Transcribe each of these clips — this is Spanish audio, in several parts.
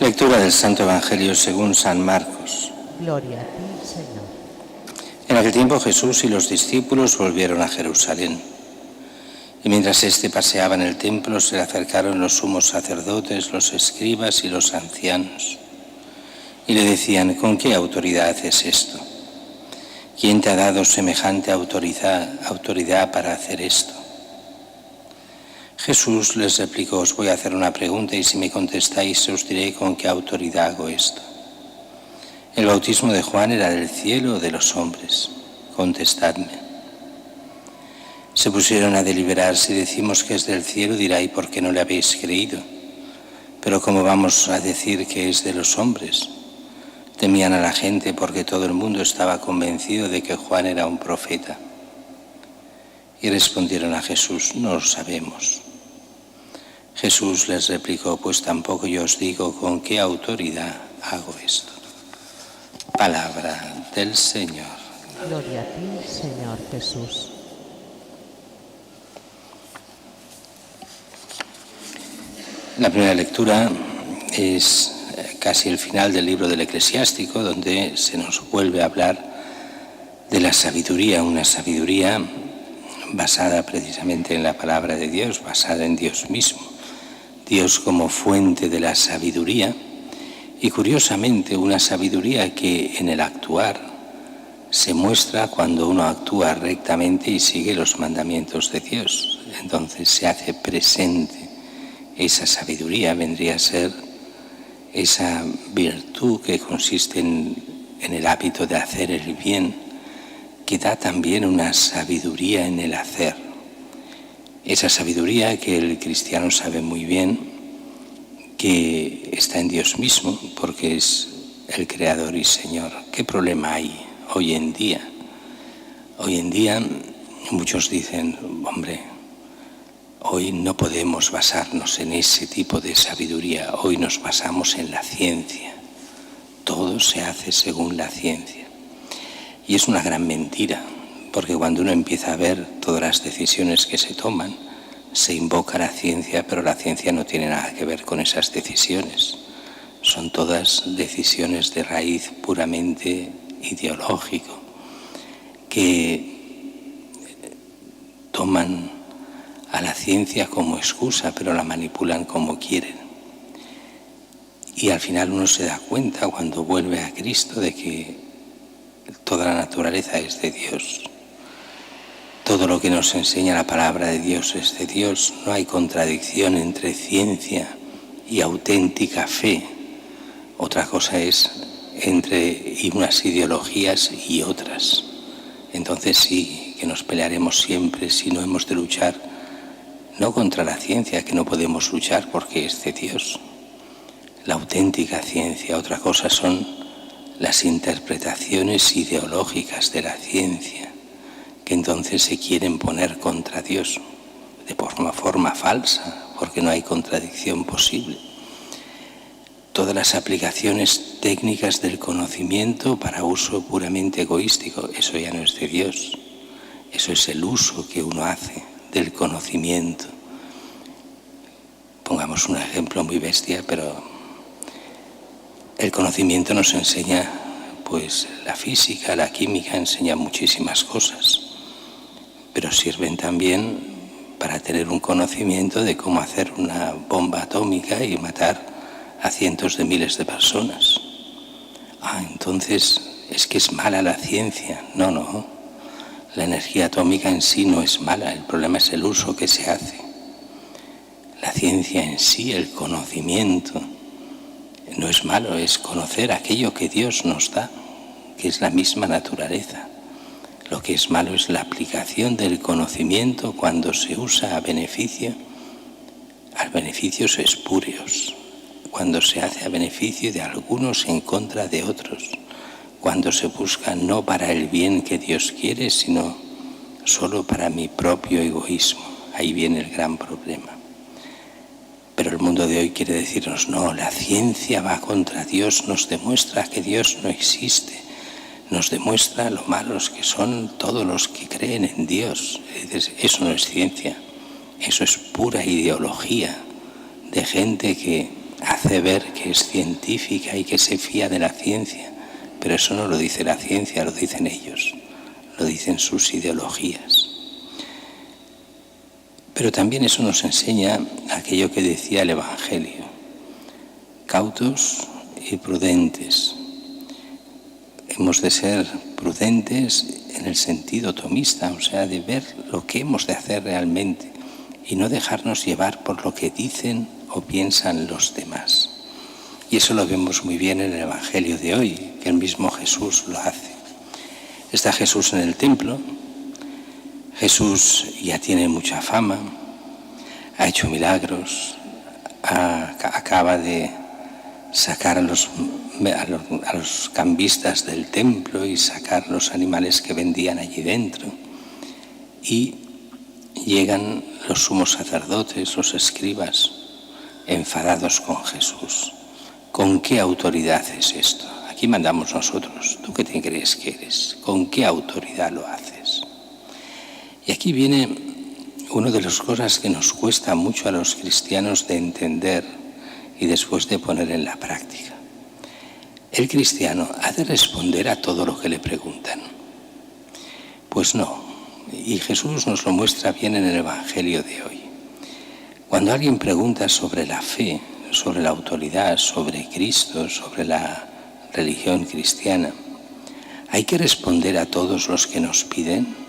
Lectura del Santo Evangelio según San Marcos. Gloria a ti, Señor. En aquel tiempo Jesús y los discípulos volvieron a Jerusalén. Y mientras éste paseaba en el templo, se le acercaron los sumos sacerdotes, los escribas y los ancianos. Y le decían: ¿con qué autoridad haces esto? ¿Quién te ha dado semejante autoridad para hacer esto? Jesús les replicó: os voy a hacer una pregunta y si me contestáis os diré con qué autoridad hago esto. ¿El bautismo de Juan era del cielo o de los hombres? Contestadme. Se pusieron a deliberar: si decimos que es del cielo, dirá: ¿y por qué no le habéis creído? Pero ¿cómo vamos a decir que es de los hombres? Temían a la gente porque todo el mundo estaba convencido de que Juan era un profeta. Y respondieron a Jesús: no lo sabemos. Jesús les replicó: pues tampoco yo os digo con qué autoridad hago esto. Palabra del Señor. Gloria a ti, Señor Jesús. La primera lectura es casi el final del libro del Eclesiástico, donde se nos vuelve a hablar de la sabiduría, una sabiduría basada precisamente en la palabra de Dios, basada en Dios mismo. Dios como fuente de la sabiduría, y curiosamente una sabiduría que en el actuar se muestra cuando uno actúa rectamente y sigue los mandamientos de Dios. Entonces se hace presente esa sabiduría, vendría a ser esa virtud que consiste en el hábito de hacer el bien, que da también una sabiduría en el hacer. Esa sabiduría que el cristiano sabe muy bien que está en Dios mismo, porque es el Creador y Señor. ¿Qué problema hay hoy en día? Hoy en día muchos dicen: hombre, hoy no podemos basarnos en ese tipo de sabiduría, hoy nos basamos en la ciencia. Todo se hace según la ciencia. Y es una gran mentira, porque cuando uno empieza a ver todas las decisiones que se toman, se invoca la ciencia, pero la ciencia no tiene nada que ver con esas decisiones. Son todas decisiones de raíz puramente ideológico, que toman a la ciencia como excusa, pero la manipulan como quieren. Y al final uno se da cuenta, cuando vuelve a Cristo, de que toda la naturaleza es de Dios. Todo lo que nos enseña la palabra de Dios es de Dios. No hay contradicción entre ciencia y auténtica fe. Otra cosa es entre unas ideologías y otras. Entonces sí que nos pelearemos siempre, si no hemos de luchar, no contra la ciencia, que no podemos luchar porque es de Dios. La auténtica ciencia. Otra cosa son las interpretaciones ideológicas de la ciencia, que entonces se quieren poner contra Dios de forma falsa, porque no hay contradicción posible. Todas las aplicaciones técnicas del conocimiento para uso puramente egoístico, eso ya no es de Dios. Eso es el uso que uno hace del conocimiento. Pongamos un ejemplo muy bestia, pero el conocimiento nos enseña, pues la física, la química, enseña muchísimas cosas, pero sirven también para tener un conocimiento de cómo hacer una bomba atómica y matar a cientos de miles de personas. Entonces es que es mala la ciencia. No, la energía atómica en sí no es mala, el problema es el uso que se hace. La ciencia en sí, el conocimiento, no es malo, es conocer aquello que Dios nos da, que es la misma naturaleza. Lo que es malo es la aplicación del conocimiento cuando se usa a beneficios espurios, cuando se hace a beneficio de algunos en contra de otros, cuando se busca no para el bien que Dios quiere, sino solo para mi propio egoísmo. Ahí viene el gran problema. Pero el mundo de hoy quiere decirnos: no, la ciencia va contra Dios, nos demuestra que Dios no existe, nos demuestra lo malos que son todos los que creen en Dios. Eso no es ciencia, eso es pura ideología de gente que hace ver que es científica y que se fía de la ciencia, pero eso no lo dice la ciencia, lo dicen ellos, lo dicen sus ideologías. Pero también eso nos enseña aquello que decía el Evangelio: cautos y prudentes. Hemos de ser prudentes en el sentido tomista, o sea, de ver lo que hemos de hacer realmente y no dejarnos llevar por lo que dicen o piensan los demás. Y eso lo vemos muy bien en el Evangelio de hoy, que el mismo Jesús lo hace. Está Jesús en el templo. Jesús ya tiene mucha fama, ha hecho milagros, acaba de sacar a los cambistas del templo y sacar los animales que vendían allí dentro. Y llegan los sumos sacerdotes, los escribas, enfadados con Jesús. ¿Con qué autoridad es esto? Aquí mandamos nosotros. ¿Tú qué te crees que eres? ¿Con qué autoridad lo haces? Y aquí viene una de las cosas que nos cuesta mucho a los cristianos de entender y después de poner en la práctica. El cristiano ha de responder a todo lo que le preguntan. Pues no. Y Jesús nos lo muestra bien en el Evangelio de hoy. Cuando alguien pregunta sobre la fe, sobre la autoridad, sobre Cristo, sobre la religión cristiana, hay que responder a todos los que nos piden.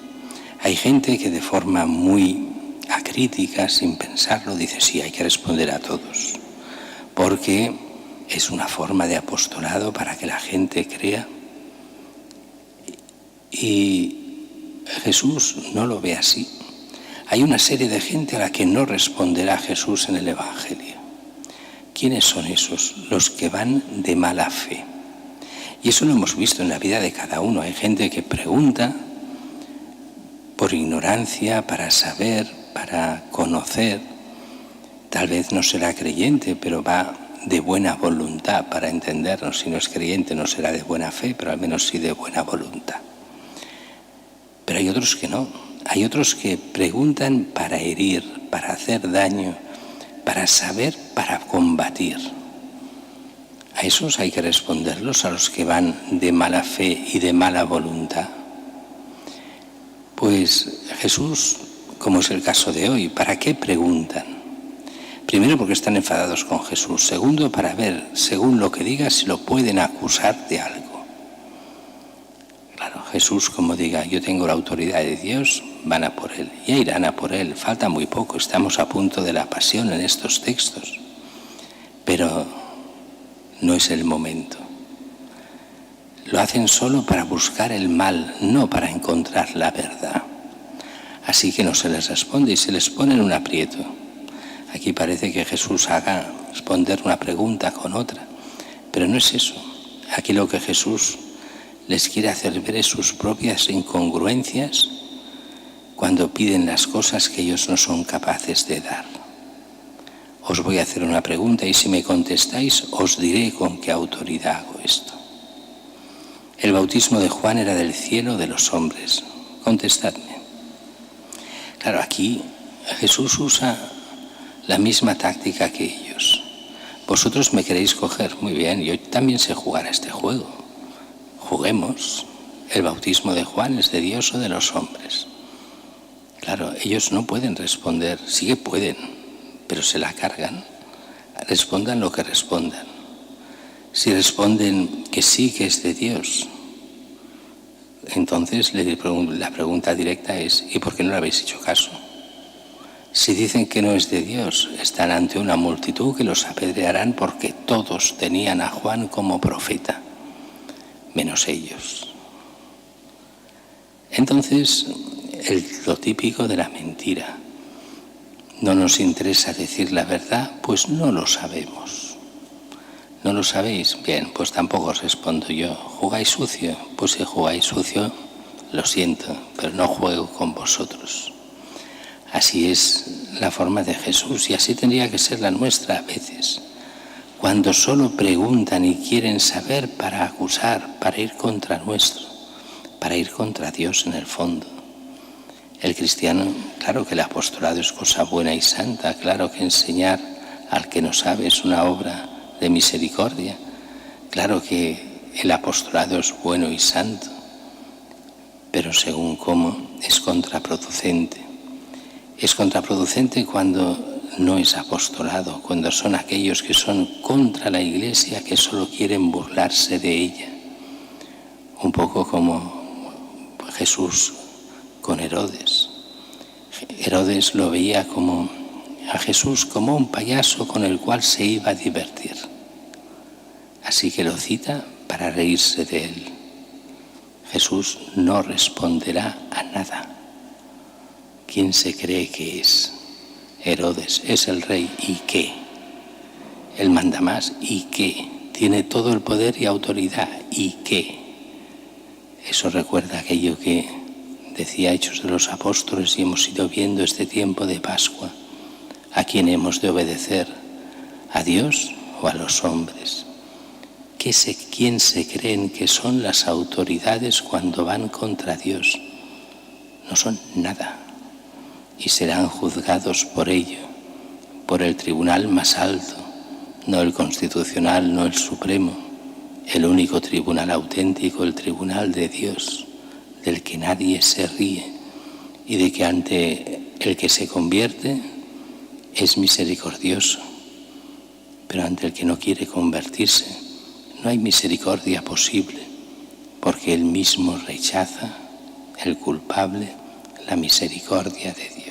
Hay gente que de forma muy acrítica, sin pensarlo, dice sí, hay que responder a todos, porque es una forma de apostolado para que la gente crea. Y Jesús no lo ve así. Hay una serie de gente a la que no responderá Jesús en el Evangelio. ¿Quiénes son esos? Los que van de mala fe. Y eso lo hemos visto en la vida de cada uno. Hay gente que pregunta por ignorancia, para saber, para conocer. Tal vez no será creyente, pero va de buena voluntad para entendernos. Si no es creyente no será de buena fe, pero al menos sí de buena voluntad. Pero hay otros que no. Hay otros que preguntan para herir, para hacer daño, para saber, para combatir. A esos hay que responderlos, a los que van de mala fe y de mala voluntad. Pues Jesús, como es el caso de hoy, ¿para qué preguntan? Primero, porque están enfadados con Jesús. Segundo, para ver, según lo que diga, si lo pueden acusar de algo. Claro, Jesús, como diga, yo tengo la autoridad de Dios, van a por él. Ya irán a por él. Falta muy poco. Estamos a punto de la pasión en estos textos. Pero no es el momento. Lo hacen solo para buscar el mal, no para encontrar la verdad. Así que no se les responde y se les pone en un aprieto. Aquí parece que Jesús haga responder una pregunta con otra, pero no es eso. Aquí lo que Jesús les quiere hacer ver es sus propias incongruencias cuando piden las cosas que ellos no son capaces de dar. Os voy a hacer una pregunta y si me contestáis os diré con qué autoridad hago esto. El bautismo de Juan era del cielo o de los hombres. Contestadme. Claro, aquí Jesús usa la misma táctica que ellos. Vosotros me queréis coger, muy bien, yo también sé jugar a este juego. Juguemos. ¿El bautismo de Juan es de Dios o de los hombres? Claro, ellos no pueden responder, sí que pueden, pero se la cargan. Respondan lo que respondan. Si responden que sí, que es de Dios, entonces la pregunta directa es, ¿y por qué no le habéis hecho caso? Si dicen que no es de Dios, están ante una multitud que los apedrearán porque todos tenían a Juan como profeta, menos ellos. Entonces, lo típico de la mentira. No nos interesa decir la verdad, pues no lo sabemos. ¿No lo sabéis? Bien, pues tampoco os respondo yo. ¿Jugáis sucio? Pues si jugáis sucio, lo siento, pero no juego con vosotros. Así es la forma de Jesús y así tendría que ser la nuestra a veces. Cuando solo preguntan y quieren saber para acusar, para ir contra nuestro, para ir contra Dios en el fondo. El cristiano, claro que el apostolado es cosa buena y santa, claro que enseñar al que no sabe es una obra de misericordia. Claro que el apostolado es bueno y santo, pero según cómo es contraproducente. Es contraproducente cuando no es apostolado, cuando son aquellos que son contra la Iglesia, que solo quieren burlarse de ella. Un poco como Jesús con Herodes. Herodes lo veía a Jesús como un payaso con el cual se iba a divertir. Así que lo cita para reírse de él. Jesús no responderá a nada. ¿Quién se cree que es? Herodes es el rey. ¿Y qué? Él manda más. ¿Y qué? Tiene todo el poder y autoridad. ¿Y qué? Eso recuerda aquello que decía Hechos de los Apóstoles y hemos ido viendo este tiempo de Pascua. ¿A quién hemos de obedecer? ¿A Dios o a los hombres? ¿Quién se creen que son las autoridades cuando van contra Dios? No son nada y serán juzgados por ello, por el tribunal más alto, no el constitucional, no el supremo, el único tribunal auténtico, el tribunal de Dios, del que nadie se ríe y de que ante el que se convierte es misericordioso, pero ante el que no quiere convertirse no hay misericordia posible, porque él mismo rechaza, el culpable, la misericordia de Dios.